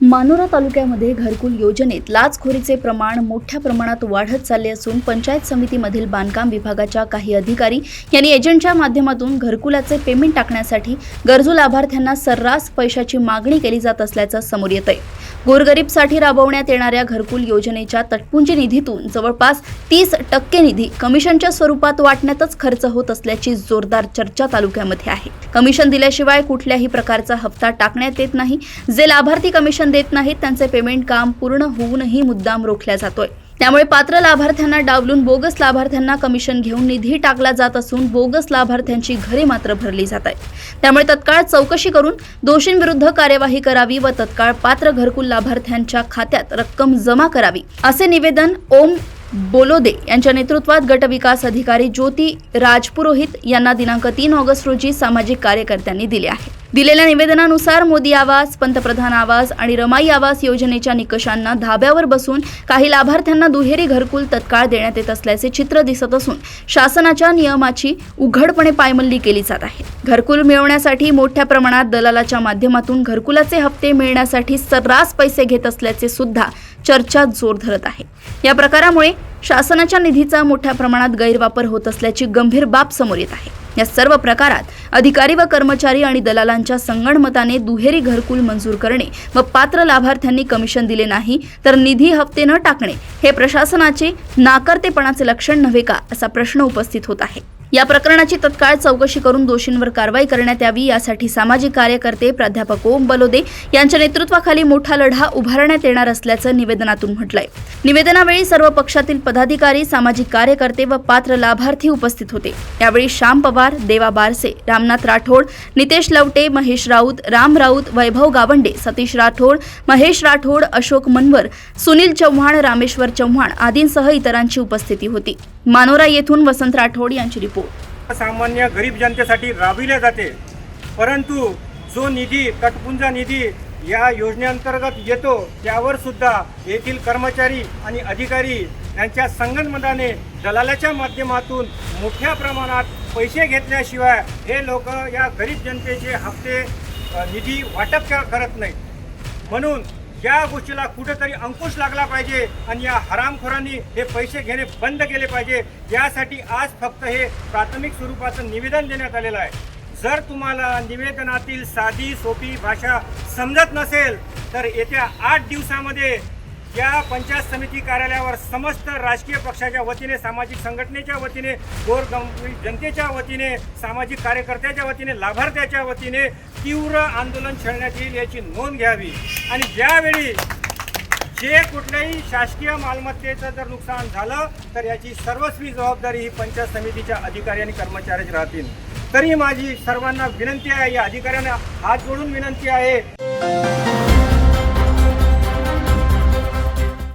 मानोरा तालुक्यामध्ये घरकुल योजनेत लाचखोरीचे प्रमाण मोठ्या प्रमाणात वाढत चालले असून पंचायत समितीमधील बांधकाम विभागाच्या काही अधिकारी यांनी एजंटच्या माध्यमातून घरकुलाचे पेमेंट टाकण्यासाठी गरजू लाभार्थ्यांना सर्रास पैशाची मागणी केली जात असल्याचं समोर येत आहे। गोरगरीबसाठी राबवण्यात येणाऱ्या घरकुल योजनेच्या तटपुंजी निधीतून जवळपास 30% निधी कमिशनच्या स्वरूपात वाटण्यातच खर्च होत असल्याची जोरदार चर्चा तालुक्यामध्ये आहे। कमिशन दिल्याशिवाय कुठल्याही प्रकारचा हप्ता टाकण्यात येत नाही। जे लाभार्थी कमिशन देत नाहीत त्यांचे पेमेंट काम पूर्ण होऊनही मुद्दाम रोखला जातोय। त्यामुळे पात्र लाभार्थ्यांना डावलून बोगस लाभार्थ्यांना कमिशन घेऊन निधी टाकला जात असून बोगस लाभार्थ्यांची घरे मात्र भरली जात आहेत। त्यामुळे तत्काळ चौकशी करून दोषींविरुद्ध कार्यवाही करावी व तत्काळ पात्र घरकुल लाभार्थ्यांच्या खात्यात रक्कम जमा करावी असे निवेदन ओम बोलोदे यांच्या नेतृत्वात गट विकास अधिकारी ज्योती राजपुरोहित यांना दिनांक 3 ऑगस्ट रोजी सामाजिक कार्यकर्त्यांनी दिले आहे। दिलेल्या निवेदनानुसार मोदी आवास, पंतप्रधान आवास आणि रमाई आवास योजनेच्या निकषांना धाब्यावर बसून काही लाभार्थ्यांना दुहेरी घरकुल तत्काळ देण्यात येत असल्याचे चित्र दिसत असून शासनाच्या नियमाची उघडपणे पायमल्ली केली जात आहे। घरकुल मिळवण्यासाठी मोठ्या प्रमाणात दलालाच्या माध्यमातून घरकुलाचे हप्ते मिळण्यासाठी सर्रास पैसे घेत असल्याचे सुद्धा चर्चा जोर धरत आहे। या प्रकारामुळे शासनाच्या निधीचा मोठ्या प्रमाणात गैरवापर होत असल्याची गंभीर बाब समोर येत आहे। या सर्व प्रकारात अधिकारी व कर्मचारी आणि दलालांच्या संगणमताने दुहेरी घरकुल मंजूर करणे व पात्र लाभार्थ्यांनी कमिशन दिले नाही तर निधी हप्ते न टाकणे हे प्रशासनाचे नाकर्तेपणाचे लक्षण नव्हे का असा प्रश्न उपस्थित होत आहे। या प्रकरणाची तत्काळ चौकशी करून दोषींवर कारवाई करण्यात यावी यासाठी सामाजिक कार्यकर्ते प्राध्यापक ओम बोलोदे यांच्या नेतृत्वाखाली मोठा लढा उभारण्यात येणार असल्याचं निवेदनातून म्हटलंय। निवेदनावेळी सर्व पक्षातील पदाधिकारी, सामाजिक कार्यकर्ते व पात्र लाभार्थी उपस्थित होते। यावेळी श्याम पवार, देवा बारसे, रामनाथ राठोड, नितेश लवटे, महेश राऊत, राम राऊत, वैभव गावंडे, सतीश राठोड, महेश राठोड, अशोक मनवर, सुनील चव्हाण, रामेश्वर चव्हाण आदींसह इतरांची उपस्थिती होती। मानोरा येथून वसंत राठोड यांची रिपोर्ट। सामान्य गरीब जनतेसाठी राबविले जाते, परंतु जो निधी तटपुंजा निधी या योजनेअंतर्गत येतो त्यावर सुद्धा येथील कर्मचारी आणि अधिकारी यांच्या संगनमताने दलालाच्या माध्यमातून मोठ्या प्रमाणात पैसे घेतल्याशिवाय हे लोक या गरीब जनतेचे हप्ते निधी वाटप करत नाहीत। म्हणून या गोष्टीला कुठेतरी अंकुश लागला पाहिजे आणि या हरामखोरांनी हे पैसे घेणे बंद केले पाहिजे। यासाठी आज फक्त हे प्राथमिक स्वरूपाचं निवेदन देण्यात आलेलं आहे। जर तुम्हाला निवेदनातील साधी सोपी भाषा समजत नसेल तर येत्या 8 दिवसामध्ये या पंचायत समिती कार्यालयावर समस्त राजकीय पक्षाच्या वतीने, सामाजिक संघटनेच्या वतीने, गोरगरीब जनतेच्या वतीने, सामाजिक कार्यकर्त्याच्या वतीने, लाभार्थ्याच्या वतीने तीव्र आंदोलन छेडण्यात येईल याची नोंद घ्यावी। आणि ज्यावेळी जे कुठल्याही शासकीय मालमत्तेचं जर नुकसान झालं तर याची सर्वस्वी जबाबदारी ही पंचायत समितीच्या अधिकारी आणि कर्मचाऱ्याची राहतील। तरी माझी सर्वांना विनंती आहे, या अधिकाऱ्यांना हात जोडून विनंती आहे।